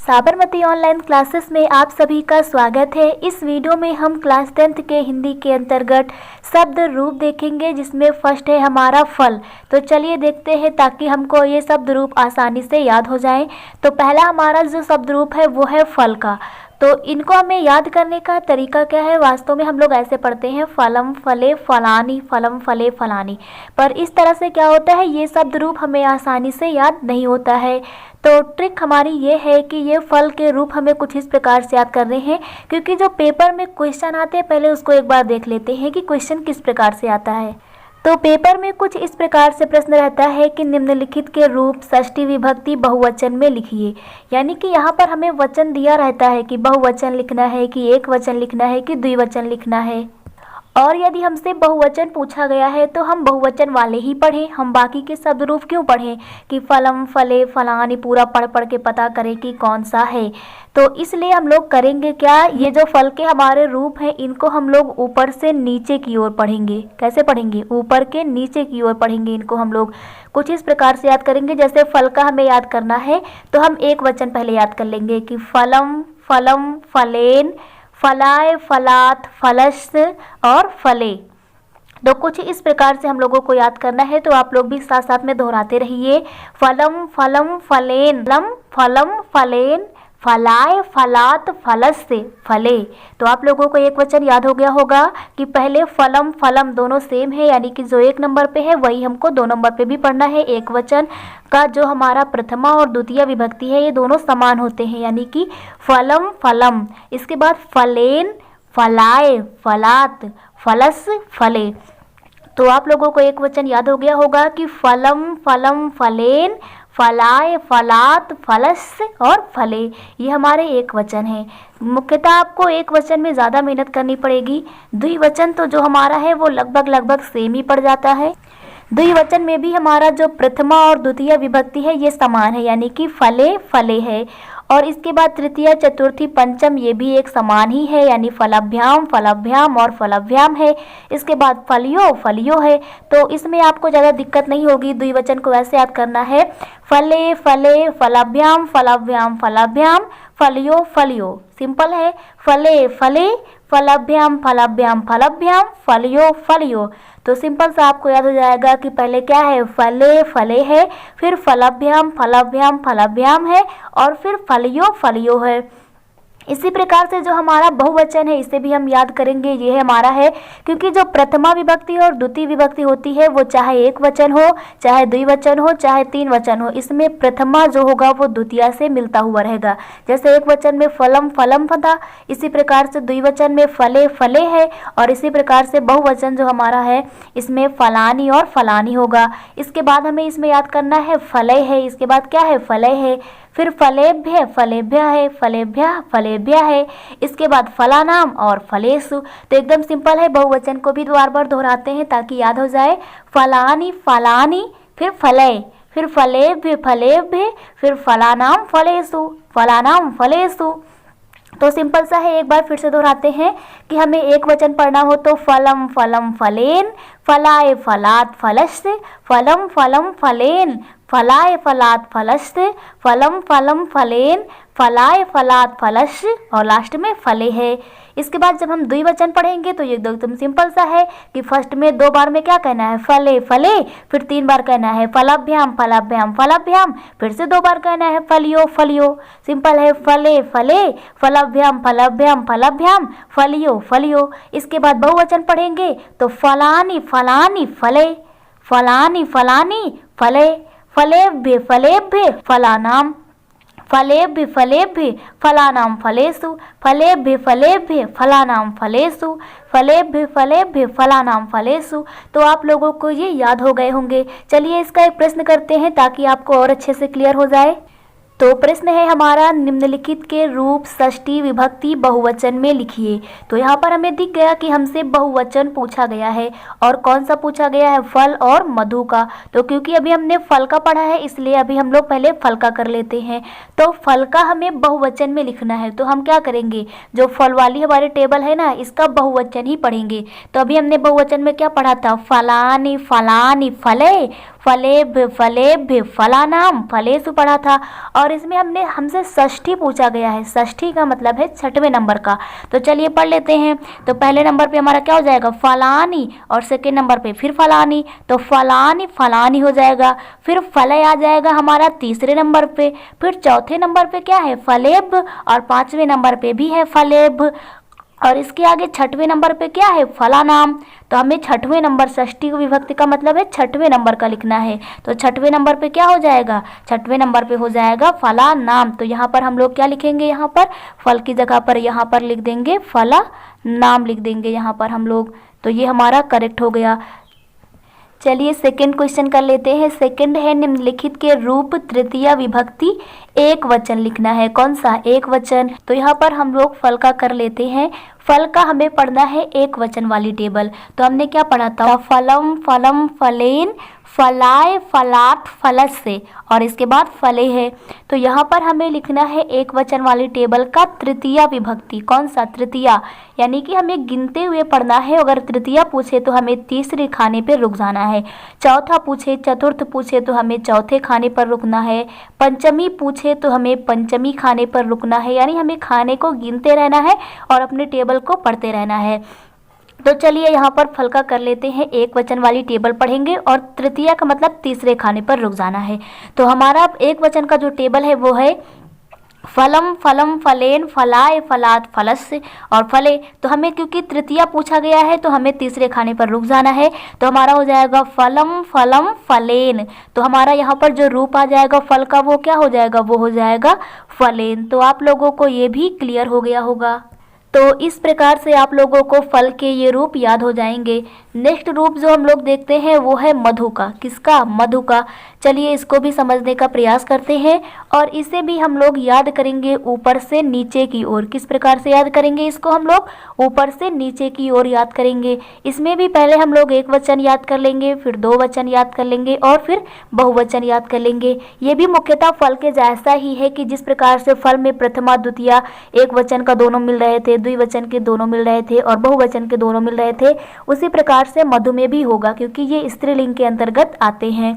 Sabarmati online classes में आप सभी का स्वागत है। इस वीडियो में हम क्लास 10th के हिंदी के अंतर्गत शब्द रूप देखेंगे, जिसमें फर्स्ट है हमारा फल। तो चलिए देखते हैं ताकि हमको ये शब्द रूप आसानी से याद हो जाए। तो पहला हमारा जो शब्द रूप है वो है फल का। तो इनको हमें याद करने का तरीका क्या है? वास्तव में हम लोग ऐसे पढ़ते हैं फलम फले फलानी, फलम फले फलानी, पर इस तरह से क्या होता है, ये शब्द रूप हमें आसानी से याद नहीं होता है। तो ट्रिक हमारी ये है कि ये फल के रूप हमें कुछ इस प्रकार से याद करने हैं, क्योंकि जो पेपर में क्वेश्चन आते हैं पहले उसको एक बार देख लेते हैं कि क्वेश्चन किस प्रकार से आता है। तो पेपर में कुछ इस प्रकार से प्रश्न रहता है कि निम्नलिखित के रूप षष्ठी विभक्ति बहुवचन में लिखिए। यानी कि यहाँ पर हमें वचन दिया रहता है कि बहुवचन लिखना है, कि एक वचन लिखना है, कि द्विवचन लिखना है। और यदि हमसे बहुवचन पूछा गया है तो हम बहुवचन वाले ही पढ़ें, हम बाकी के शब्द रूप क्यों पढ़ें कि फलम फले फलानी पूरा पढ़ पढ़ के पता करें कि कौन सा है। तो इसलिए हम लोग करेंगे क्या, ये जो फल के हमारे रूप हैं इनको हम लोग ऊपर से नीचे की ओर पढ़ेंगे। कैसे पढ़ेंगे? ऊपर के नीचे की ओर पढ़ेंगे। इनको हम लोग कुछ इस प्रकार से याद करेंगे। जैसे फल का हमें याद करना है तो हम एक वचन पहले याद कर लेंगे कि फलम फलम फलेन, फलाए फलात फलस और फले। तो कुछ इस प्रकार से हम लोगों को याद करना है। तो आप लोग भी साथ साथ में दोहराते रहिए। फलम फलम फलेन, फलम फलेन, फलाए फलात फलस से फले। तो आप लोगों को एक वचन याद हो गया होगा कि पहले फलम फलम दोनों सेम है, यानी कि जो एक नंबर पे है वही हमको दो नंबर पे भी पढ़ना है। एक वचन का जो हमारा प्रथमा और द्वितीय विभक्ति है ये दोनों समान होते हैं, यानी कि फलम फलम। इसके बाद फलेन, फलाए फलात फलस फले। तो आप लोगों को एक वचन याद हो गया होगा कि फलम फलम फलेन, फलाए फलात फलस और फले। ये हमारे एक वचन है। मुख्यतः आपको एक वचन में ज़्यादा मेहनत करनी पड़ेगी। द्विवचन तो जो हमारा है वो लगभग सेम ही पड़ जाता है। द्विवचन में भी हमारा जो प्रथमा और द्वितीय विभक्ति है ये समान है, यानी कि फले फले है। और इसके बाद तृतीय चतुर्थी पंचम ये भी एक समान ही है, यानी फलाभ्याम फलाभ्याम और फलाभ्याम है। इसके बाद फलियो फलियो है। तो इसमें आपको ज़्यादा दिक्कत नहीं होगी। द्विवचन को ऐसे याद करना है, फले फले फलाभ्याम फलाभ्याम फलाभ्याम फलियो फलियो। सिंपल है, फले फले फलाभ्याम फलाभ्याम फलाभ्याम फलियो फलियो। तो सिंपल सा आपको याद हो जाएगा कि पहले क्या है, फले फले है, फिर फलाभ्याम फलाभ्याम फलाभ्याम है और फिर फलियो फलियो है। इसी प्रकार से जो हमारा बहुवचन है इसे भी हम याद करेंगे। ये हमारा है क्योंकि जो प्रथमा विभक्ति और द्वितीय विभक्ति होती है वो चाहे एक वचन हो, चाहे द्विवचन हो, चाहे तीन वचन हो, इसमें प्रथमा जो होगा वो द्वितीय से मिलता हुआ रहेगा। जैसे एक वचन में फलम फलम था, इसी प्रकार से द्विवचन में फले फले है, और इसी प्रकार से बहुवचन जो हमारा है इसमें फलानी और फलानी होगा। इसके बाद हमें इसमें याद करना है फले है, इसके बाद क्या है, फले है, फिर फलेभ्य फलेभ्य है, फलेभ्य फलेभ्य है, इसके बाद फलानाम और फलेसु। तो एकदम सिंपल है। बहुवचन को भी बार बार दोहराते हैं ताकि याद हो जाए। फलानी फलानी, फिर फले, फिर फलेभ्य फलेभ्य, फिर फलानाम फलेसु, फलानाम फलेसु। तो सिंपल सा है, एक बार फिर से दोहराते हैं कि हमें एक वचन पढ़ना हो तो फलम फलम फलेन, फलाए फलात फलस, फलम फलम फलेन, फलाए फलात फलस, फलम फलम फलेन, फलाए फलात फलस और लास्ट में फले है। इसके बाद जब हम द्विवचन पढ़ेंगे तो ये एकदम सिंपल सा है कि फर्स्ट में दो बार में क्या कहना है, फले फले, फिर तीन बार कहना है फलाभ्याम फलाभ्याम फलाभ्याम, फिर से दो बार कहना है फलियो फलियो। सिंपल है, फले फले फलाभ्याम फलाभ्याम फलाभ्याम फलियो फलियो। इसके बाद बहुवचन पढ़ेंगे तो फलानी फलानी फले, फलानी फलानी फले, फलेभ्य फलेभ्य फलानाम, फलेभ्य फलेभ्य फलानाम फलेसु, फलेभ्य फलेभ्य फलानाम फलेसु, फलेभ्य फलेभ्य फलानाम फलेसु। तो आप लोगों को ये याद हो गए होंगे। चलिए इसका एक प्रश्न करते हैं ताकि आपको और अच्छे से क्लियर हो जाए। तो प्रश्न है हमारा, निम्नलिखित के रूप षष्ठी विभक्ति बहुवचन में लिखिए। तो यहाँ पर हमें दिख गया कि हमसे बहुवचन पूछा गया है, और कौन सा पूछा गया है, फल और मधु का। तो क्योंकि अभी हमने फल का पढ़ा है इसलिए अभी हम लोग पहले फल का कर लेते हैं। तो फल का हमें बहुवचन में लिखना है, तो हम क्या करेंगे, जो फल वाली हमारी टेबल है ना इसका बहुवचन ही पढ़ेंगे। तो अभी हमने बहुवचन में क्या पढ़ा था, फलानी फलानी फले, फलेभ्य फलेभ्य फलानाम फलेसु पढ़ा था। और इसमें हमसे षष्ठी पूछा गया है। षष्ठी का मतलब है छठवें नंबर का। तो चलिए पढ़ लेते हैं। तो पहले नंबर पे हमारा क्या हो जाएगा, फलानी, और सेकेंड नंबर पे फिर फलानी, तो फलानी फलानी हो जाएगा। फिर फलय आ जाएगा हमारा तीसरे नंबर पे। फिर चौथे नंबर पे क्या है, फलेब, और पांचवें नंबर पे भी है फलेब। और इसके आगे छठवें नंबर पे क्या है, फलानाम। तो हमें छठवें नंबर, षष्ठी विभक्ति का मतलब है छठवें नंबर का लिखना है। तो छठवें नंबर पे क्या हो जाएगा, छठवें नंबर पे हो जाएगा फलानाम। तो यहाँ पर हम लोग क्या लिखेंगे, यहाँ पर फल की जगह पर यहाँ पर लिख देंगे फलानाम, लिख देंगे यहाँ पर हम लोग। तो ये हमारा करेक्ट हो गया। चलिए सेकंड क्वेश्चन कर लेते हैं। सेकंड है निम्नलिखित के रूप तृतीया विभक्ति एक वचन लिखना है। कौन सा, एक वचन। तो यहाँ पर हम लोग फल का कर लेते हैं। फल का हमें पढ़ना है एक वचन वाली टेबल। तो हमने क्या पढ़ा था, फलम फलम फलेन फलाए फलाट फलस से, और इसके बाद फले है। तो यहाँ पर हमें लिखना है एक वचन वाली टेबल का तृतीया विभक्ति। कौन सा, तृतीया, यानी कि हमें गिनते हुए पढ़ना है। अगर तृतीया पूछे तो हमें तीसरे खाने पर रुक जाना है। चौथा पूछे, चतुर्थ पूछे तो हमें चौथे खाने पर रुकना है। पंचमी पूछे तो हमें पंचमी खाने पर रुकना है। यानी हमें खाने को गिनते रहना है और अपने टेबल को पढ़ते रहना है। तो चलिए यहाँ पर फल का कर लेते हैं। एक वचन वाली टेबल पढ़ेंगे और तृतीया का मतलब तीसरे खाने पर रुक जाना है। तो हमारा एक वचन का जो टेबल है वो है फलम फलम फलेन फलाए फलात फलस से और फले। तो हमें क्योंकि तृतीया पूछा गया है तो हमें तीसरे खाने पर रुक जाना है। तो हमारा हो जाएगा फलम फलम फलेन। तो हमारा यहाँ पर जो रूप आ जाएगा फल का वो क्या हो जाएगा, वो हो जाएगा फलेन। तो आप लोगों को ये भी क्लियर हो गया होगा। तो इस प्रकार से आप लोगों को फल के ये रूप याद हो जाएंगे। नेक्स्ट रूप जो हम लोग देखते हैं वो है मधु का। किसका, मधु का। चलिए इसको भी समझने का प्रयास करते हैं और इसे भी हम लोग याद करेंगे ऊपर से नीचे की ओर। किस प्रकार से याद करेंगे इसको, हम लोग ऊपर से नीचे की ओर याद करेंगे। इसमें भी पहले हम लोग एक वचन याद कर लेंगे, फिर दो वचन याद कर लेंगे और फिर बहुवचन याद कर लेंगे। ये भी मुख्यतः फल के जैसा ही है कि जिस प्रकार से फल में प्रथमा द्वितीया एक वचन का दोनों मिल रहे थे, द्विवचन के दोनों मिल रहे थे और बहुवचन के दोनों मिल रहे थे, उसी प्रकार से मधु में भी होगा क्योंकि ये स्त्रीलिंग के अंतर्गत आते हैं।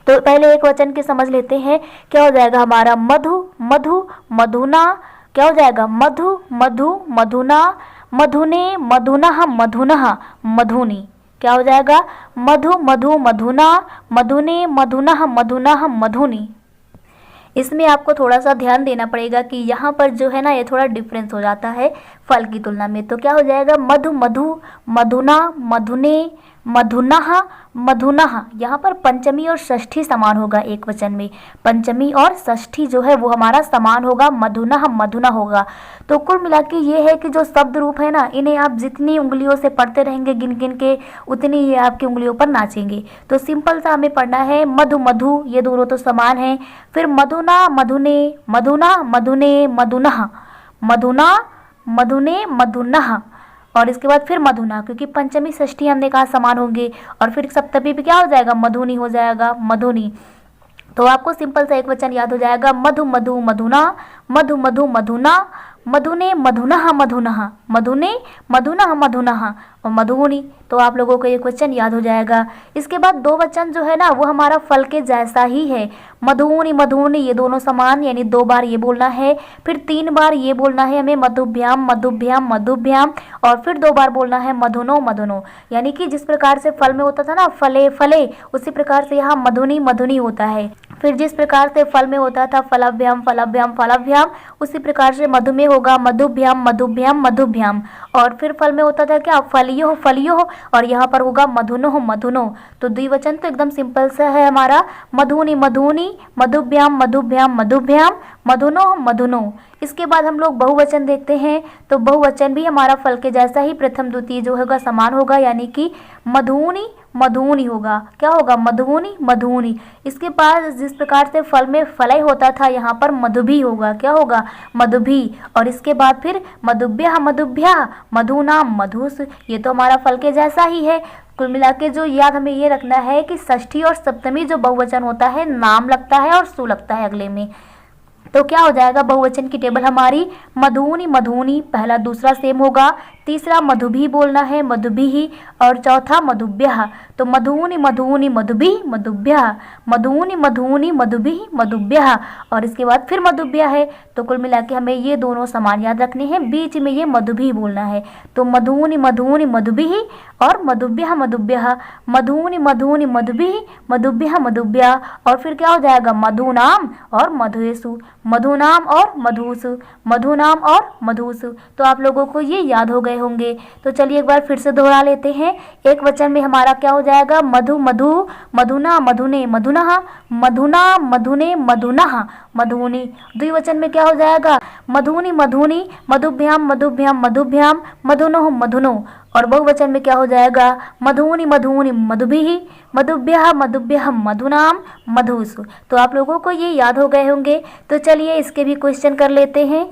तो पहले एक वचन के समझ लेते हैं। क्या हो जाएगा हमारा, मधु मधु मधुना। क्या हो जाएगा, मधु मधु मधुना, मधुने मधुनः मधुनः मधुनी। क्या हो जाएगा, मधु मधु मधुना, मधुने मधुनः मधुनः मधुनी। इसमें आपको थोड़ा सा ध्यान देना पड़ेगा कि यहाँ पर जो है ना ये थोड़ा डिफरेंस हो जाता है फल की तुलना में। तो क्या हो जाएगा, मधु मधु मधुना मधुने मधुनः मधुनः। यहाँ पर पंचमी और षष्ठी समान होगा एक वचन में। पंचमी और षष्ठी जो है वो हमारा समान होगा, मधुनः मधुना होगा। तो कुल मिला के ये है कि जो शब्द रूप है ना, इन्हें आप जितनी उंगलियों से पढ़ते रहेंगे गिन गिन के, उतनी ये आपकी उंगलियों पर नाचेंगे। तो सिंपल सा हमें पढ़ना है मधु मधु, ये दोनों तो समान है। फिर मधुना मधुने, मधुना मधुने मधुनः, मधुना मधुने मधुनः, और इसके बाद फिर मधुना, क्योंकि पंचमी षष्ठी हमने कहा समान होंगे। और फिर सप्तमी पे क्या हो जाएगा, मधुनी हो जाएगा, मधुनी। तो आपको सिंपल सा एक वचन याद हो जाएगा, मधु मधु मधुना, मधु मधु मधुना, मधुने मधुनः मधुनः, मधुने मधुनः मधुनः और मधुनी। तो आप लोगों को एक वचन याद हो जाएगा। इसके बाद दो वचन जो है ना वो हमारा फल के जैसा ही है, मधुनी मधुनी, ये दोनों समान, यानी दो बार ये बोलना है, फिर तीन बार ये बोलना है हमें मधुभ्याम मधुभ्याम मधुभ्याम, और फिर दो बार बोलना है मधुनो मधुनो। यानी कि जिस प्रकार से फल में होता था ना फले फले, उसी प्रकार से यहाँ मधुनी मधुनी होता है। फिर जिस प्रकार से फल में होता था फलाभ्याम फलाभ्याम फलाभ्याम, उसी प्रकार से मधु में होगा मधुभ्याम मधुभ्याम मधुभ्याम। और फिर फल में होता था क्या, फलियो फलियो, और यहाँ पर होगा मधुनो मधुनो। तो द्विवचन तो एकदम सिंपल सा है हमारा, मधुनी मधुनी, मधुभ्याम मधुभ्याम मधुभ्याम, मधुनो मधुनो। इसके बाद हम लोग बहुवचन देखते हैं। तो बहुवचन भी हमारा फल के जैसा ही प्रथम द्वितीय जो होगा समान होगा, यानी कि मधुनी मधुनी होगा। क्या होगा, मधुनी मधुनी। इसके बाद जिस प्रकार से फल में फलय होता था, यहाँ पर मधुभी होगा। क्या होगा, मधुभी। और इसके बाद फिर मधुभ्या मधुभ्या मधुनाम मधुस। ये तो हमारा फल के जैसा ही है। कुल मिला के जो याद हमें ये रखना है कि षष्ठी और सप्तमी जो बहुवचन होता है नाम लगता है और सु लगता है अगले में। तो क्या हो जाएगा, बहुवचन की टेबल हमारी मधुनी मधुनी, पहला दूसरा सेम होगा, तीसरा मधुभी बोलना है, मधुभिः। और चौथा मधुभ्यः। तो मधूनि मधूनि मधुभिः मधुभ्यः, मधूनि मधूनि मधुभिः मधुभ्यः। और इसके बाद फिर मधुभ्यः है। तो कुल मिला के हमें ये दोनों समान याद रखने हैं, बीच में ये मधुभिः बोलना है। तो मधूनि मधूनि मधुभिः और मधुभ्यः मधुभ्यः, मधूनि मधूनि मधुभिः मधुभ्यः मधुभ्यः। और फिर क्या हो जाएगा, मधुनाम और मधुषु, मधुनाम और मधुषु, मधुनाम और मधुषु। तो आप लोगों को ये याद हो गए होंगे। तो चलिए एक बार फिर से दोहरा लेते हैं। एक वचन में हमारा क्या हो जाएगा, मधु मधु, मधुना मधुने मधुनः, मधुना मधुने मधुनः मधुनि। द्विवचन में क्या हो जाएगा, मधुनि मधुनि, मधुभ्याम मधुभ्याम मधुभ्याम, मधुनो मधुनो। और बहुवचन में क्या हो जाएगा, मधुनि मधुनि मधुभिः, मधुभ्यः मधुभ्यः मधुनाम मधुषु। तो आप लोगों को ये याद हो गए होंगे। तो चलिए इसके भी क्वेश्चन कर लेते हैं।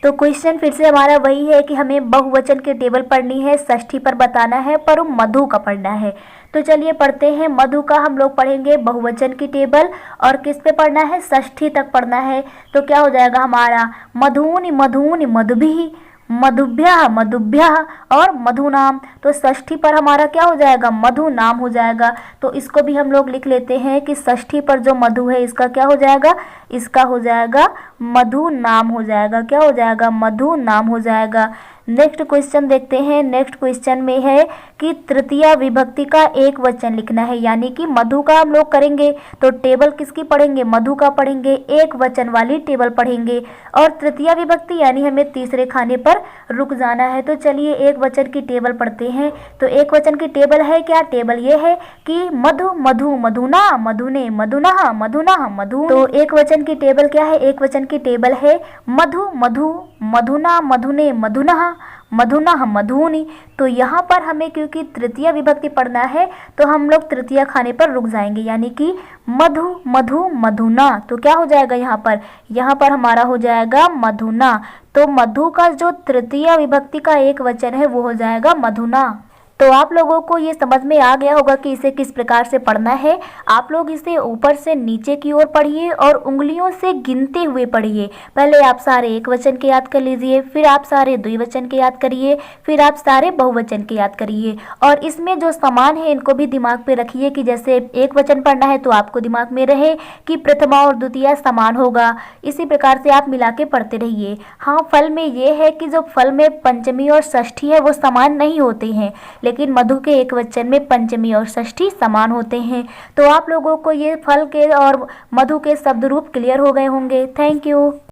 तो क्वेश्चन फिर से हमारा वही है कि हमें बहुवचन की टेबल पढ़नी है, षष्ठी पर बताना है, पर मधु का पढ़ना है। तो चलिए पढ़ते हैं। मधु का हम लोग पढ़ेंगे बहुवचन की टेबल, और किस पे पढ़ना है, षष्ठी तक पढ़ना है। तो क्या हो जाएगा हमारा, मधुनि मधुनि मधुभिः, मधुभ्यः मधुभ्यः और मधुनाम। तो षष्ठी पर हमारा क्या हो जाएगा, मधु नाम हो जाएगा। तो इसको भी हम लोग लिख लेते हैं कि षष्ठी पर जो मधु है इसका क्या हो जाएगा, इसका हो जाएगा मधु नाम हो जाएगा। क्या हो जाएगा, मधु नाम हो जाएगा। नेक्स्ट क्वेश्चन देखते हैं। नेक्स्ट क्वेश्चन में है कि तृतीया विभक्ति का एक वचन लिखना है, यानी कि मधु का हम लोग करेंगे तो टेबल किसकी पढ़ेंगे, मधु का पढ़ेंगे, एक वचन वाली टेबल पढ़ेंगे। और तृतीया विभक्ति यानी हमें तीसरे खाने पर रुक जाना है। तो चलिए एक वचन की टेबल पढ़ते हैं। तो एक वचन की टेबल है क्या, टेबल ये है कि मधु मधु मधुना मधुने मधुनः मधुनः मधु। तो एक वचन की टेबल क्या है, एक वचन की टेबल है मधु मधु मधुना मधुने मधुनः मधुनः मधुनि। तो यहाँ पर हमें क्योंकि तृतीय विभक्ति पढ़ना है तो हम लोग तृतीय खाने पर रुक जाएंगे, यानी कि मधु मधु मधुना। तो क्या हो जाएगा यहाँ पर हमारा हो जाएगा मधुना। तो मधु का जो तृतीय विभक्ति का एक वचन है वो हो जाएगा मधुना। तो आप लोगों को ये समझ में आ गया होगा कि इसे किस प्रकार से पढ़ना है। आप लोग इसे ऊपर से नीचे की ओर पढ़िए और उंगलियों से गिनते हुए पढ़िए। पहले आप सारे एक वचन के याद कर लीजिए, फिर आप सारे द्विवचन के याद करिए, फिर आप सारे बहुवचन के याद करिए। और इसमें जो समान है इनको भी दिमाग पे रखिए कि जैसे एक वचन पढ़ना है तो आपको दिमाग में रहे कि प्रथमा और द्वितीया समान होगा। इसी प्रकार से आप मिला के पढ़ते रहिए। हाँ, फल में ये है कि जो फल में पंचमी और षष्ठी है वो समान नहीं होते हैं, लेकिन मधु के एक वचन में पंचमी और षष्ठी समान होते हैं। तो आप लोगों को ये फल के और मधु के शब्द रूप क्लियर हो गए होंगे। Thank you.